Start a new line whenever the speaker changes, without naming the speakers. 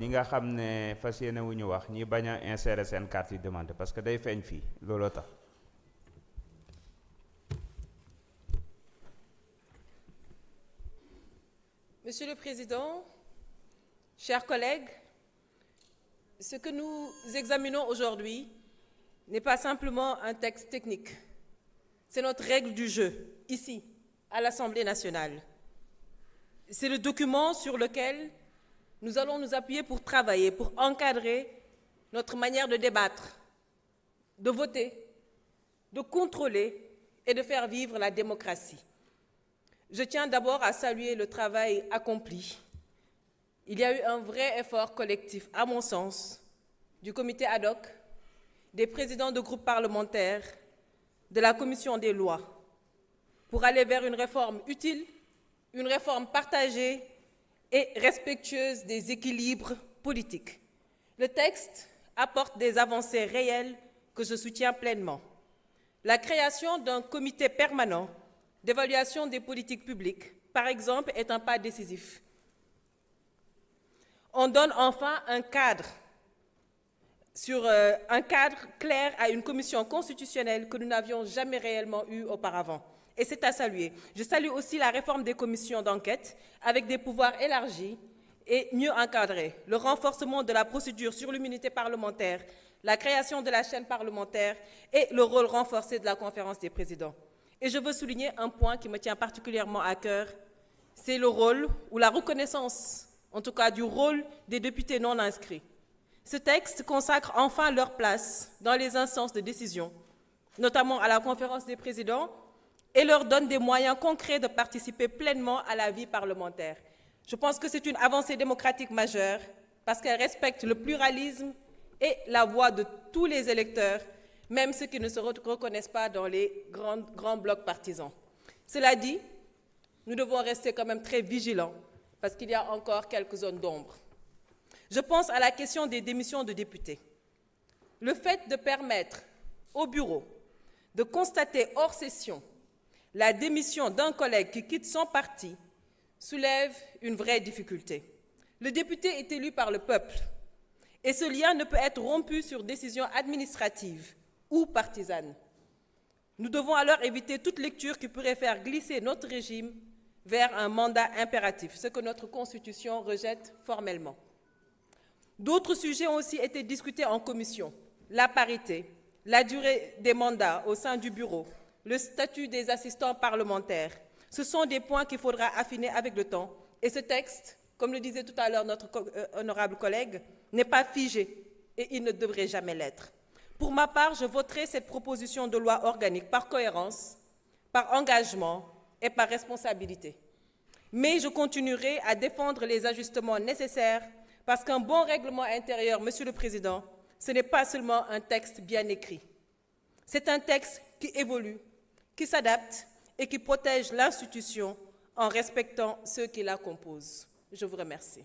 ñi nga xam ne fas yéene wu ñu wax ñi bañ a insérer seen carte yi demande parce que day feeñ fii looloo tax.
Monsieur le Président, chers collègues, ce que nous examinons aujourd'hui n'est pas simplement un texte technique. C'est notre règle du jeu, ici, à l'Assemblée nationale. C'est le document sur lequel nous allons nous appuyer pour travailler, pour encadrer notre manière de débattre, de voter, de contrôler et de faire vivre la démocratie. Je tiens d'abord à saluer le travail accompli. Il y a eu un vrai effort collectif, à mon sens, du comité ad hoc, des présidents de groupes parlementaires, de la commission des lois, pour aller vers une réforme utile, une réforme partagée et respectueuse des équilibres politiques. Le texte apporte des avancées réelles que je soutiens pleinement. La création d'un comité permanent d'évaluation des politiques publiques, par exemple, est un pas décisif. On donne enfin un cadre clair à une commission constitutionnelle que nous n'avions jamais réellement eue auparavant. Et c'est à saluer. Je salue aussi la réforme des commissions d'enquête avec des pouvoirs élargis et mieux encadrés, le renforcement de la procédure sur l'immunité parlementaire, la création de la chaîne parlementaire et le rôle renforcé de la conférence des présidents. Et je veux souligner un point qui me tient particulièrement à cœur, c'est le rôle ou la reconnaissance, en tout cas du rôle des députés non inscrits. Ce texte consacre enfin leur place dans les instances de décision, notamment à la conférence des présidents, et leur donne des moyens concrets de participer pleinement à la vie parlementaire. Je pense que c'est une avancée démocratique majeure parce qu'elle respecte le pluralisme et la voix de tous les électeurs, même ceux qui ne se reconnaissent pas dans les grands blocs partisans. Cela dit, nous devons rester quand même très vigilants parce qu'il y a encore quelques zones d'ombre. Je pense à la question des démissions de députés. Le fait de permettre au bureau de constater hors session la démission d'un collègue qui quitte son parti soulève une vraie difficulté. Le député est élu par le peuple et ce lien ne peut être rompu sur décision administrative ou partisane. Nous devons alors éviter toute lecture qui pourrait faire glisser notre régime vers un mandat impératif, ce que notre Constitution rejette formellement. D'autres sujets ont aussi été discutés en commission, la parité, la durée des mandats au sein du bureau, le statut des assistants parlementaires. Ce sont des points qu'il faudra affiner avec le temps. Et ce texte, comme le disait tout à l'heure notre honorable collègue, n'est pas figé et il ne devrait jamais l'être. Pour ma part, je voterai cette proposition de loi organique par cohérence, par engagement et par responsabilité. Mais je continuerai à défendre les ajustements nécessaires parce qu'un bon règlement intérieur, Monsieur le Président, ce n'est pas seulement un texte bien écrit. C'est un texte qui évolue, qui s'adapte et qui protège l'institution en respectant ceux qui la composent. Je vous remercie.